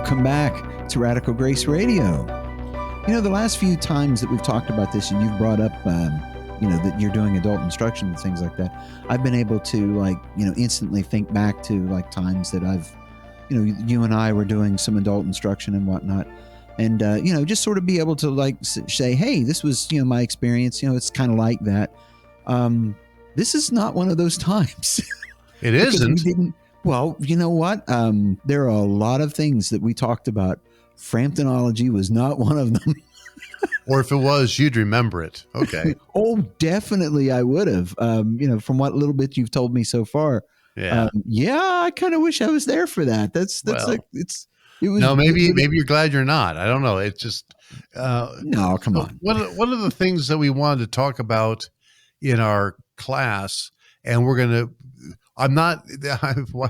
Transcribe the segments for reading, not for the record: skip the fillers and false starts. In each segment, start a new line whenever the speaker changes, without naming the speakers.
welcome back to Radical Grace Radio. You know, the last few times that we've talked about this and you've brought up, that you're doing adult instruction and things like that, I've been able to, instantly think back to, times that I've, you and I were doing some adult instruction and whatnot. And, just sort of be able to, say, hey, this was, my experience. It's kind of like that. This is not one of those times.
It isn't.
Well, you know what? There are a lot of things that we talked about. Framptonology was not one of them.
Or if it was, you'd remember it. Okay.
Oh, definitely I would have. From what little bit you've told me so far.
Yeah.
I kind of wish I was there for that.
Maybe you're glad you're not. I don't know. It's just
no, come on.
One of the things that we wanted to talk about in our class, and I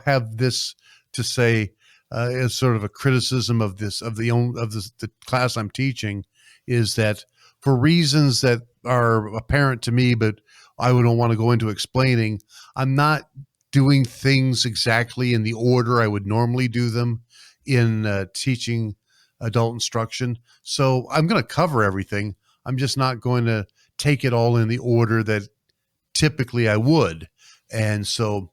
have this to say as sort of a criticism of the class I'm teaching, is that for reasons that are apparent to me, but I don't want to go into explaining, I'm not doing things exactly in the order I would normally do them in teaching adult instruction. So I'm going to cover everything. I'm just not going to take it all in the order that typically I would. And so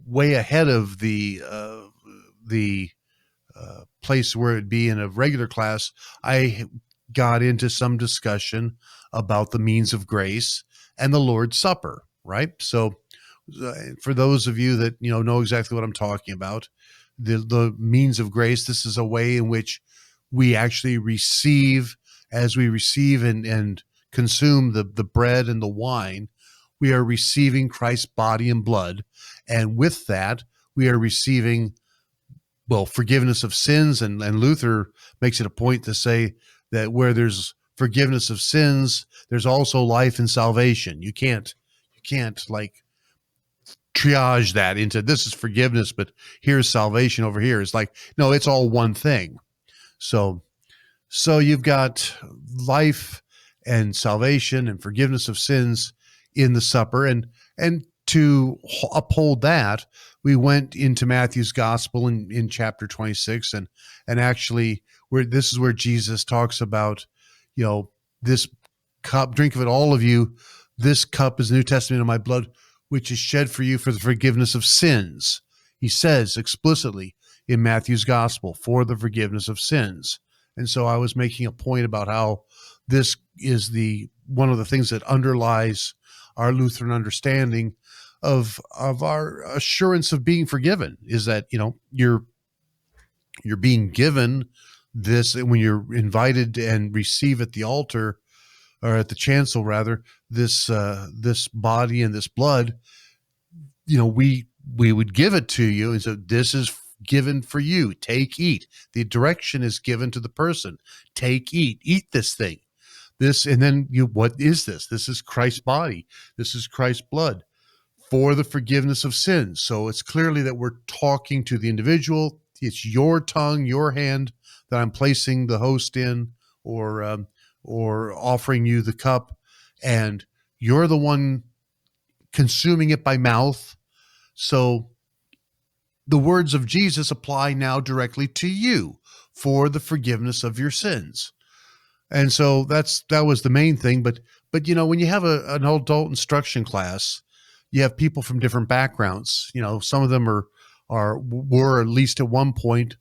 way ahead of the place where it'd be in a regular class, I got into some discussion about the means of grace and the Lord's Supper, right? So for those of you that know exactly what I'm talking about, the means of grace, this is a way in which we actually receive, as we receive and consume the bread and the wine, we are receiving Christ's body and blood. And with that, we are receiving, forgiveness of sins. And Luther makes it a point to say that where there's forgiveness of sins, there's also life and salvation. You can't triage that into this is forgiveness, but here's salvation over here. It's no, it's all one thing. So you've got life and salvation and forgiveness of sins in the supper. And to uphold that, we went into Matthew's gospel in chapter 26 and actually this is where Jesus talks about, this cup, drink of it, all of you. This cup is the New Testament of my blood, which is shed for you for the forgiveness of sins. He says explicitly in Matthew's gospel, for the forgiveness of sins. And so I was making a point about how this is one of the things that underlies our Lutheran understanding of our assurance of being forgiven, is that, you're being given this when you're invited and receive at the altar, or at the chancel rather, this body and this blood, we would give it to you. And so this is given for you. Take, eat. The direction is given to the person. Take, eat this thing. This, and then what is this? This is Christ's body. This is Christ's blood for the forgiveness of sins. So it's clearly that we're talking to the individual. It's your tongue, your hand that I'm placing the host in, or offering you the cup, and you're the one consuming it by mouth. So the words of Jesus apply now directly to you for the forgiveness of your sins. And so that was the main thing. But when you have an adult instruction class, you have people from different backgrounds. Some of them were at least at one point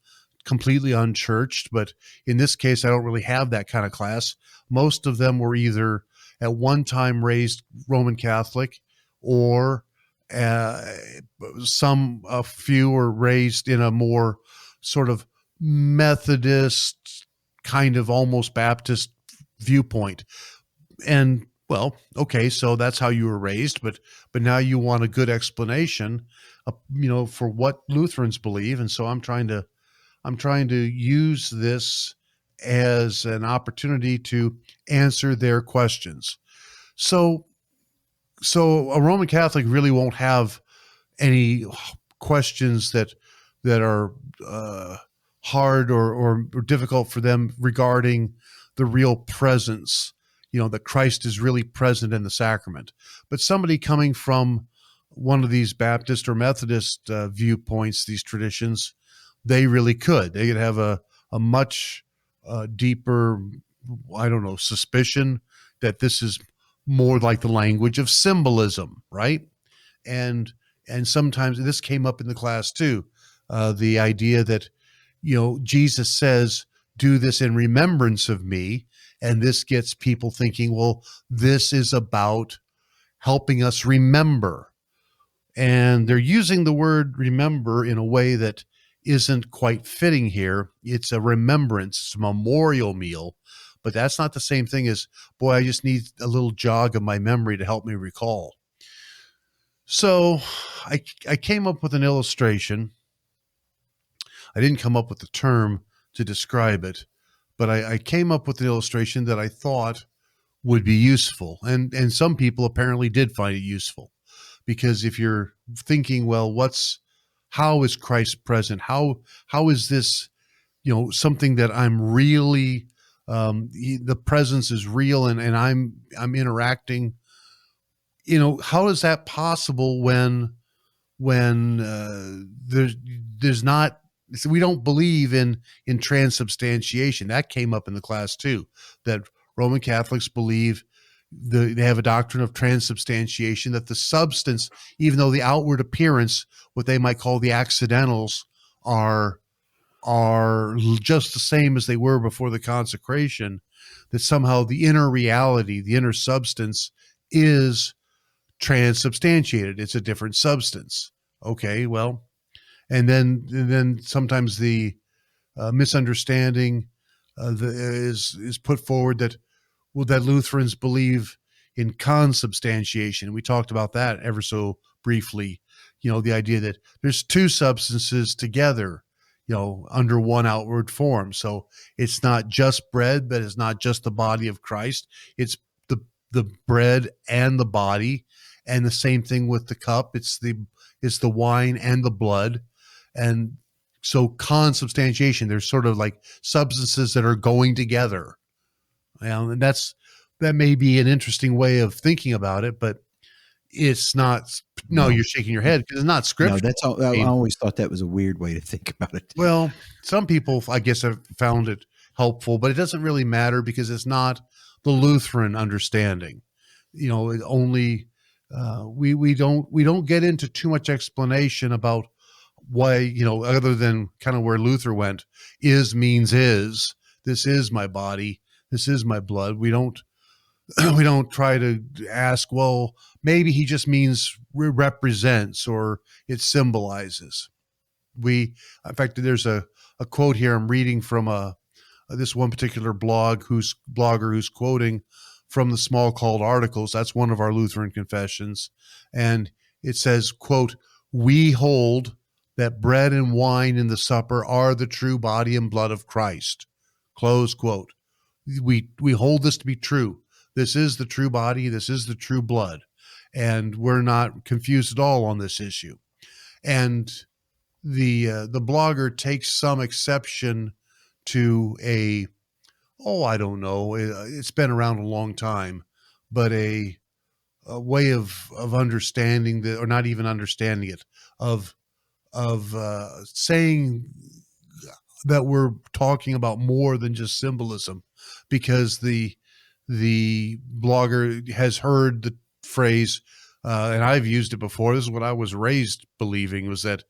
completely unchurched, but in this case, I don't really have that kind of class. Most of them were either at one time raised Roman Catholic, or a few were raised in a more sort of Methodist, kind of almost Baptist viewpoint. And okay, so that's how you were raised, but now you want a good explanation, for what Lutherans believe. And so I'm trying to use this as an opportunity to answer their questions. So a Roman Catholic really won't have any questions that are hard or difficult for them regarding the real presence, that Christ is really present in the sacrament. But somebody coming from one of these Baptist or Methodist viewpoints, these traditions, they really could. They could have a a much deeper, I don't know, suspicion that this is more like the language of symbolism, right? And sometimes this came up in the class too, the idea that, Jesus says, "Do this in remembrance of me," and this gets people thinking, well, this is about helping us remember. And they're using the word remember in a way that isn't quite fitting here. It's a remembrance, it's a memorial meal, but that's not the same thing as, boy, I just need a little jog of my memory to help me recall. So I came up with an illustration. I didn't come up with the term to describe it, but I came up with an illustration that I thought would be useful. And some people apparently did find it useful, because if you're thinking, well, how is Christ present? How is this, something that I'm really, the presence is real, and I'm interacting, how is that possible when there's not, we don't believe in transubstantiation. That came up in the class too, that Roman Catholics believe they have a doctrine of transubstantiation, that the substance, even though the outward appearance, what they might call the accidentals, are just the same as they were before the consecration, that somehow the inner reality, the inner substance, is transubstantiated. It's a different substance. Okay, well, and then sometimes the misunderstanding is put forward that, well, that Lutherans believe in consubstantiation. We talked about that ever so briefly. The idea that there's two substances together, under one outward form. So it's not just bread, but it's not just the body of Christ. It's the bread and the body, and the same thing with the cup. It's the wine and the blood. And so consubstantiation, there's sort of like substances that are going together. And that may be an interesting way of thinking about it, but it's not. No, you're shaking your head because it's not scriptural.
No, that's all. I always thought that was a weird way to think about it.
Well, some people, I guess, have found it helpful, but it doesn't really matter because it's not the Lutheran understanding. It only we don't get into too much explanation about why, other than kind of where Luther went. Is means is. This is my body. This is my blood. We don't try to ask, well, maybe he just means represents or it symbolizes. In fact, there's a quote here I'm reading from this one particular blogger who's quoting from the Smalcald Articles. That's one of our Lutheran confessions. And it says, quote, "We hold that bread and wine in the supper are the true body and blood of Christ." Close quote. We hold this to be true. This is the true body. This is the true blood. And we're not confused at all on this issue. And the blogger takes some exception to I don't know, it's been around a long time, but a way of understanding that, or not even understanding it, of saying that we're talking about more than just symbolism, because the blogger has heard the phrase, and I've used it before. This is what I was raised believing, was that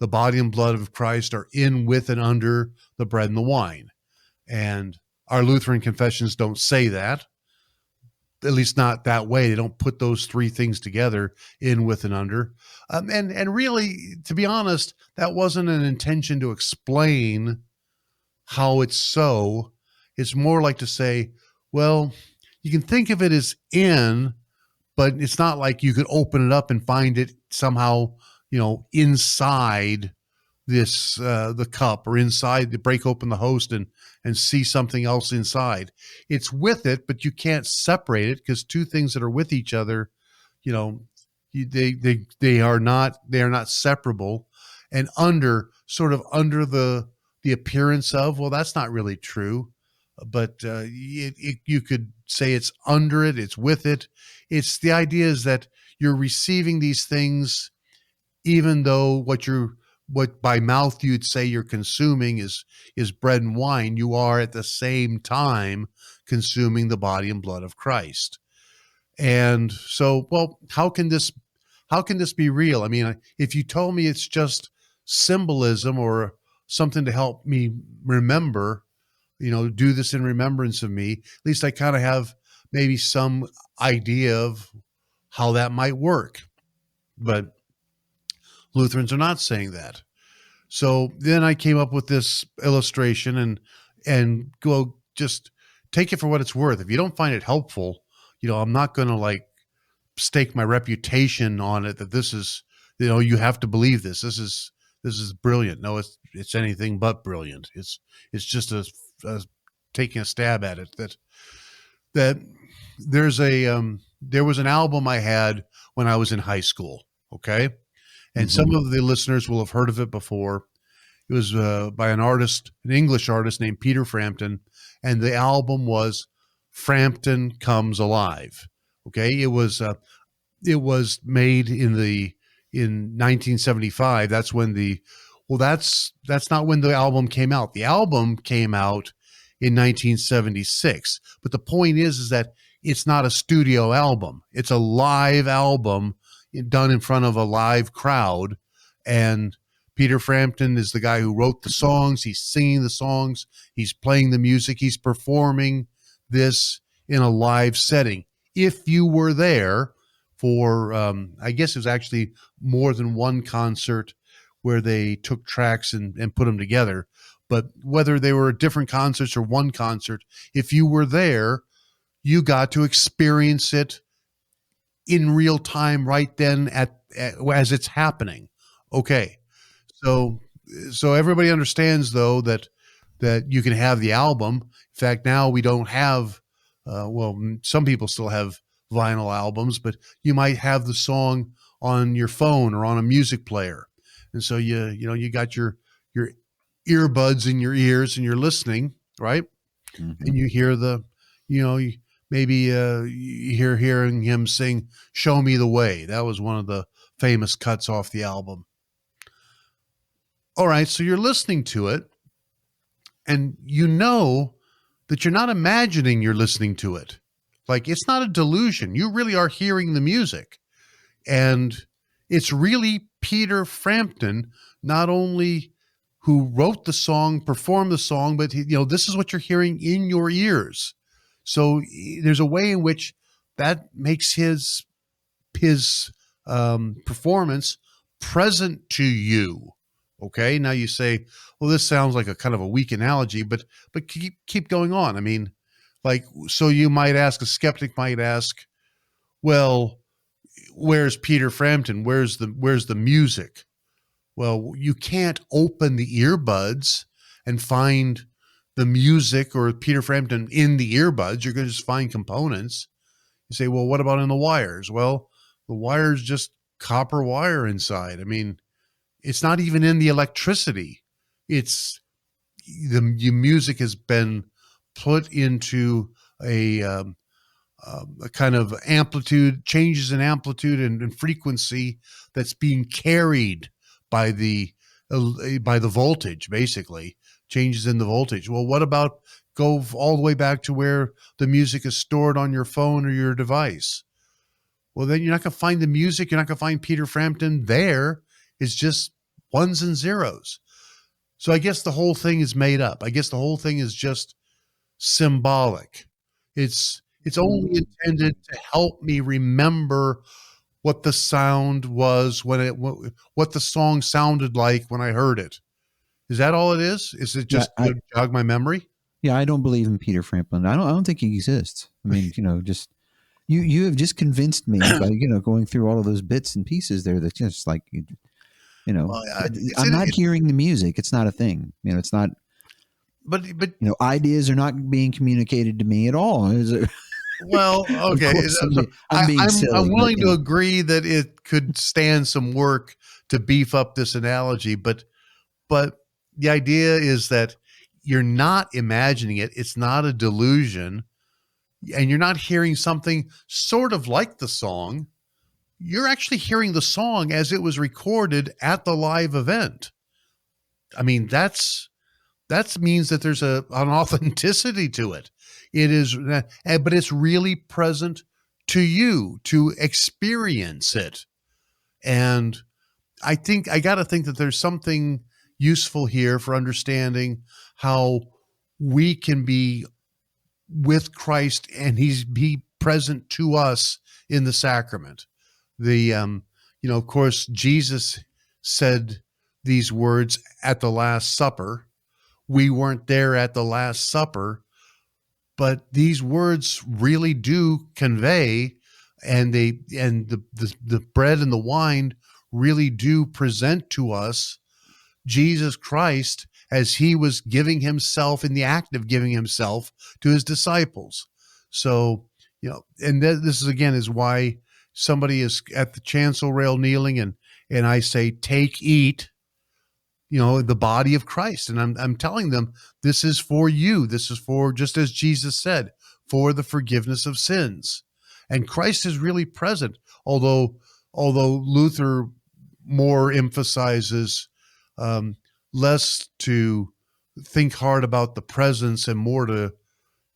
the body and blood of Christ are in, with, and under the bread and the wine. And our Lutheran confessions don't say that, at least not that way. They don't put those three things together, in, with, and under. And really, to be honest, that wasn't an intention to explain how it's so. It's more like to say, well, you can think of it as in, but it's not like you could open it up and find it somehow, inside this, the cup, or inside, to break open the host and see something else inside. It's with it, but you can't separate it, because two things that are with each other, they are not separable. And under the appearance of, well, that's not really true. But you could say it's under it, it's with it. It's the idea is that you're receiving these things, even though what you're what by mouth you'd say you're consuming is bread and wine, you are at the same time consuming the body and blood of Christ. And so, well, how can this be real? I mean, if you told me it's just symbolism or something to help me remember, do this in remembrance of me, at least I kind of have maybe some idea of how that might work. But Lutherans are not saying that. So then I came up with this illustration and go, just take it for what it's worth. If you don't find it helpful, I'm not going to like stake my reputation on it that this is, you have to believe this. This is brilliant. No, it's anything but brilliant. It's just a taking a stab at it. That there was an album I had when I was in high school. Okay. And some of the listeners will have heard of it before. It was by an English artist named Peter Frampton, and the album was Frampton Comes Alive. Okay, it was made in 1975. That's when that's not when the album came out. The album came out in 1976. But the point is that it's not a studio album. It's a live album done in front of a live crowd. And Peter Frampton is the guy who wrote the songs. He's singing the songs. He's playing the music. He's performing this in a live setting. If you were there for, I guess it was actually more than one concert where they took tracks and put them together. But whether they were different concerts or one concert, if you were there, you got to experience it in real time right then as it's happening. Okay. So everybody understands though that you can have the album. In fact, now we don't have, some people still have vinyl albums, but you might have the song on your phone or on a music player. And so you got your earbuds in your ears and you're listening, right? Mm-hmm. And you hear you're hearing him sing "Show Me the Way." That was one of the famous cuts off the album. All right, so you're listening to it and you know that you're not imagining you're listening to it. Like, it's not a delusion. You really are hearing the music. And it's really Peter Frampton, not only who wrote the song, performed the song, but this is what you're hearing in your ears. So there's a way in which that makes his performance present to you. Okay. Now you say, well, this sounds like a kind of a weak analogy, but keep going on. I mean, like, so you might ask, a skeptic might ask, well, where's Peter Frampton? Where's the music? Well, you can't open the earbuds and find the music or Peter Frampton in the earbuds. You're going to just find components. You say, well, what about in the wires? Well, the wire's just copper wire inside. I mean, it's not even in the electricity. It's the music has been put into a kind of amplitude, changes in amplitude and frequency that's being carried by the voltage, basically changes in the voltage. Well, what about go all the way back to where the music is stored on your phone or your device? Well, then you're not going to find the music. You're not going to find Peter Frampton there. It's just ones and zeros. So I guess the whole thing is made up. I guess the whole thing is just symbolic. It's only intended to help me remember what the sound was what the song sounded like when I heard it. Is that all it is? Is it just to jog my memory?
Yeah, I don't believe in Peter Frampton. I don't think he exists. I mean, just you have just convinced me by going through all of those bits and pieces there that just like well, I'm not hearing the music. It's not a thing. It's not. But ideas are not being communicated to me at all.
Well, okay. I'm willing to agree that it could stand some work to beef up this analogy, but the idea is that you're not imagining it. It's not a delusion, and you're not hearing something sort of like the song. You're actually hearing the song as it was recorded at the live event. I mean, that means that there's an authenticity to it. It is, but it's really present to you to experience it. And I got to think that there's something useful here for understanding how we can be with Christ and he's be present to us in the sacrament. Of course, Jesus said these words at the Last Supper. We weren't there at the Last Supper, but these words really do convey, and the bread and the wine really do present to us Jesus Christ as he was giving himself, in the act of giving himself to his disciples. So, and this is why somebody is at the chancel rail kneeling and I say, take, eat, the body of Christ. And I'm telling them, this is for you. This is for, just as Jesus said, for the forgiveness of sins. And Christ is really present. Although Luther more emphasizes less to think hard about the presence and more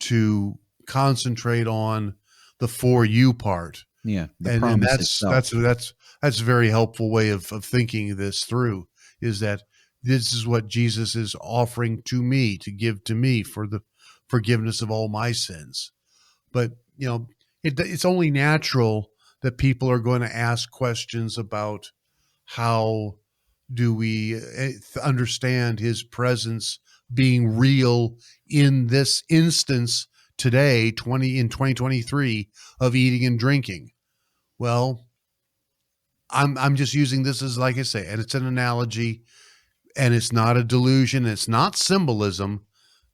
to concentrate on the for you part.
Yeah.
And that's a very helpful way of thinking this through, is that this is what Jesus is offering to me, to give to me for the forgiveness of all my sins. But, it's only natural that people are going to ask questions about how do we understand his presence being real in this instance today, in 2023, of eating and drinking. Well, I'm just using this as, like I say, and it's an analogy, and it's not a delusion. It's not symbolism.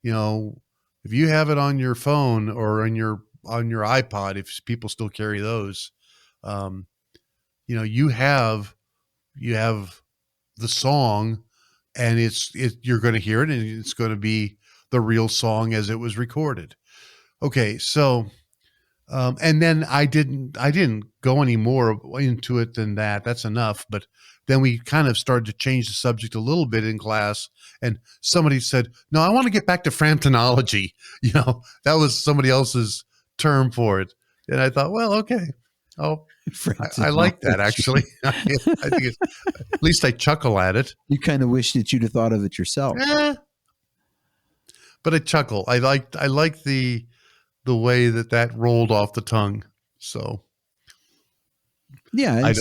If you have it on your phone or on your iPod, if people still carry those, you have the song, and you're going to hear it, and it's going to be the real song as it was recorded. Okay. So, and then I didn't go any more into it than that. That's enough. But then we kind of started to change the subject a little bit in class, and somebody said, no, I want to get back to Framptonology. That was somebody else's term for it. And I thought, well, okay. Oh, I like that, actually. I think at least I chuckle at it.
You kind of wish that you'd have thought of it yourself.
But I chuckle. I like the way that rolled off the tongue. So
yeah, and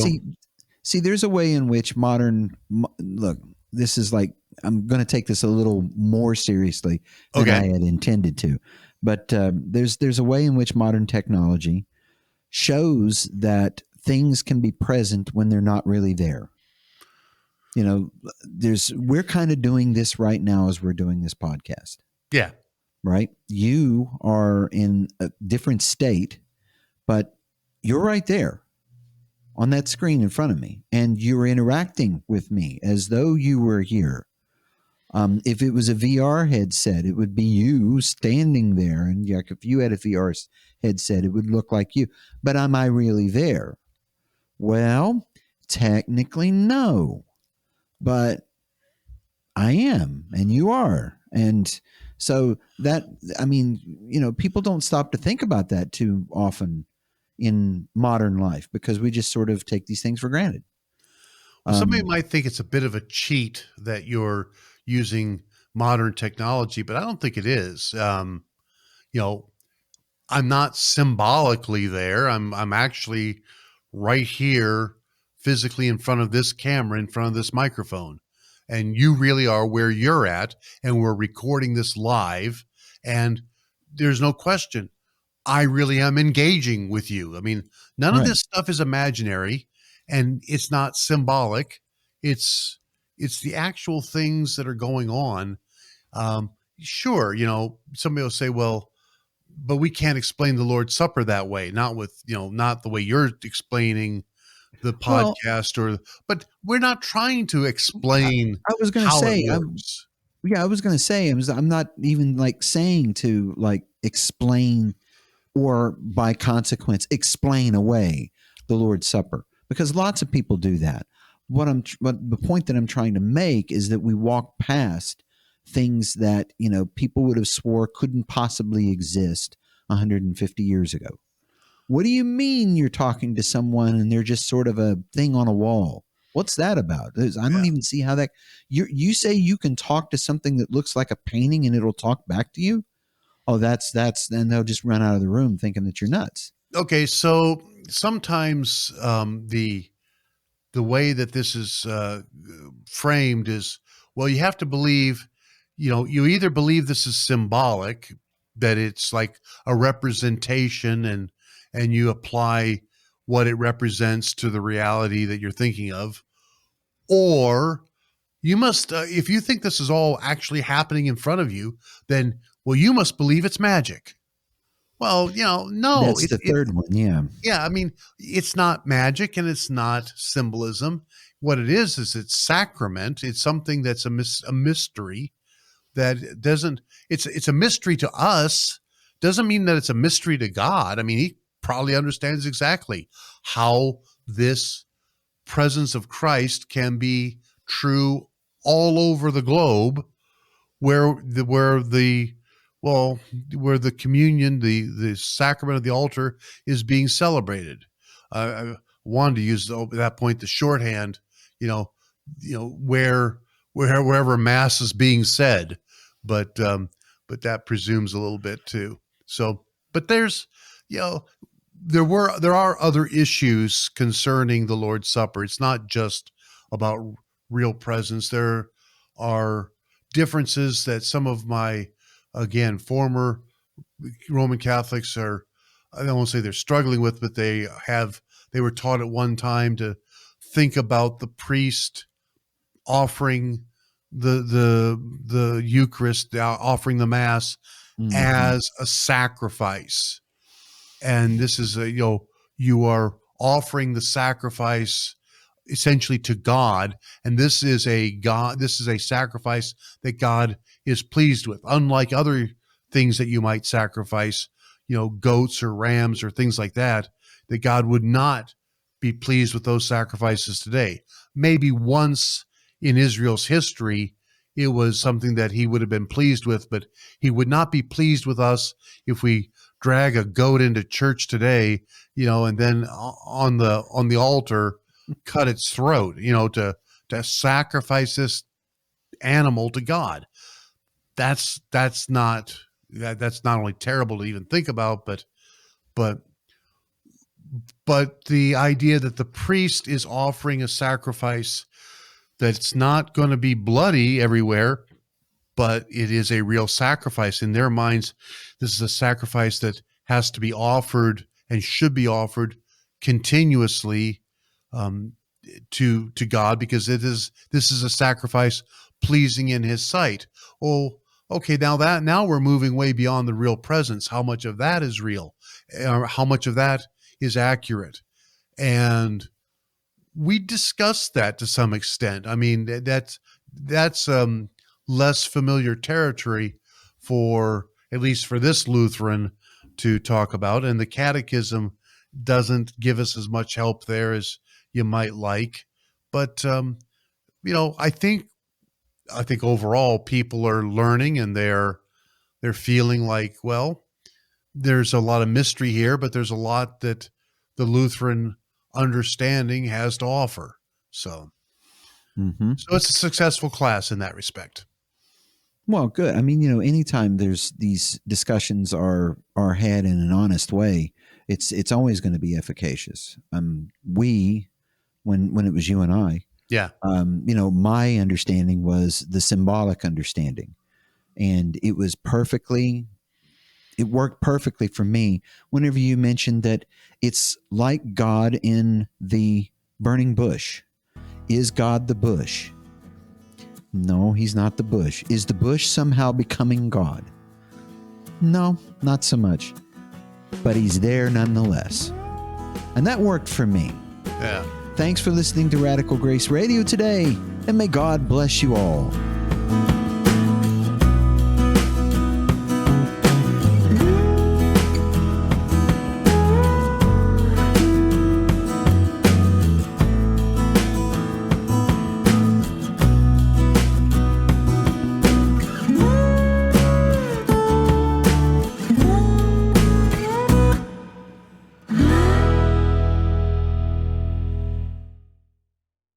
see, there's a way in which look, this is like, I'm going to take this a little more seriously than I had intended to, but there's a way in which modern technology shows that things can be present when they're not really there. We're kind of doing this right now as we're doing this podcast.
Yeah.
Right. You are in a different state, but you're right there on that screen in front of me, and you're interacting with me as though you were here. If it was a VR headset, it would be you standing there. And if you had a VR headset, it would look like you. But am I really there? Well, technically, no. But I am, and you are. And so people don't stop to think about that too often in modern life, because we just sort of take these things for granted.
Somebody might think it's a bit of a cheat that you're using modern technology, but I don't think it is. I'm not symbolically there. I'm actually right here physically in front of this camera, in front of this microphone. And you really are where you're at, and we're recording this live, and there's no question, I really am engaging with you. I mean, none of this stuff is imaginary, and it's not symbolic. It's the actual things that are going on. Sure, somebody will say, well, but we can't explain the Lord's Supper that way. Not with, not the way you're explaining the podcast, but we're not trying to explain.
I was going to say, I was going to say, I'm not even saying to explain, or by consequence, explain away the Lord's Supper, because lots of people do that. what the point that I'm trying to make is that we walk past things that, people would have swore couldn't possibly exist 150 years ago. What do you mean you're talking to someone and they're just sort of a thing on a wall? What's that about? I don't even see how that you say you can talk to something that looks like a painting and it'll talk back to you. Oh, that's then they'll just run out of the room thinking that you're nuts.
Okay, so sometimes the way that this is framed is, well, you have to believe, you either believe this is symbolic, that it's like a representation, and you apply what it represents to the reality that you're thinking of, or you must, if you think this is all actually happening in front of you, then, well, you must believe it's magic. Well, no.
That's the third one, yeah.
Yeah, I mean, it's not magic and it's not symbolism. What it is it's sacrament. It's something that's a mystery that doesn't, it's a mystery to us. Doesn't mean that it's a mystery to God. I mean, he probably understands exactly how this presence of Christ can be true all over the globe, where the communion, the sacrament of the altar is being celebrated. I wanted to use at that point the shorthand, wherever mass is being said, but that presumes a little bit too. So, but there's, there are other issues concerning the Lord's Supper. It's not just about real presence. There are differences that some of my, again, former Roman Catholics are, I don't want to say they're struggling with, but they were taught at one time to think about the priest offering the Eucharist, offering the Mass as a sacrifice. And this is you are offering the sacrifice essentially to God. And this is a sacrifice that God is pleased with, unlike other things that you might sacrifice, goats or rams or things like that God would not be pleased with those sacrifices today. Maybe once in Israel's history, it was something that he would have been pleased with, but he would not be pleased with us if we drag a goat into church today, and then on the altar, cut its throat, to sacrifice this animal to God. That's not only terrible to even think about, but the idea that the priest is offering a sacrifice that's not going to be bloody everywhere, but it is a real sacrifice. In their minds, this is a sacrifice that has to be offered and should be offered continuously to God, because this is a sacrifice pleasing in his sight. Oh, okay, now we're moving way beyond the real presence. How much of that is real? How much of that is accurate? And we discussed that to some extent. I mean, that's less familiar territory for, at least for this Lutheran, to talk about. And the Catechism doesn't give us as much help there as you might like. But, I think overall people are learning, and they're feeling like, well, there's a lot of mystery here, but there's a lot that the Lutheran understanding has to offer. So, so it's a successful class in that respect.
Well, good. I mean, anytime there's these discussions are had in an honest way, it's always going to be efficacious. When it was you and I,
yeah,
my understanding was the symbolic understanding, and it worked perfectly for me. Whenever you mentioned that it's like God in the burning bush. Is God the bush? No, he's not the bush. Is the bush somehow becoming God? No, not so much. But he's there nonetheless. And that worked for me.
Yeah.
Thanks for listening to Radical Grace Radio today, and may God bless you all.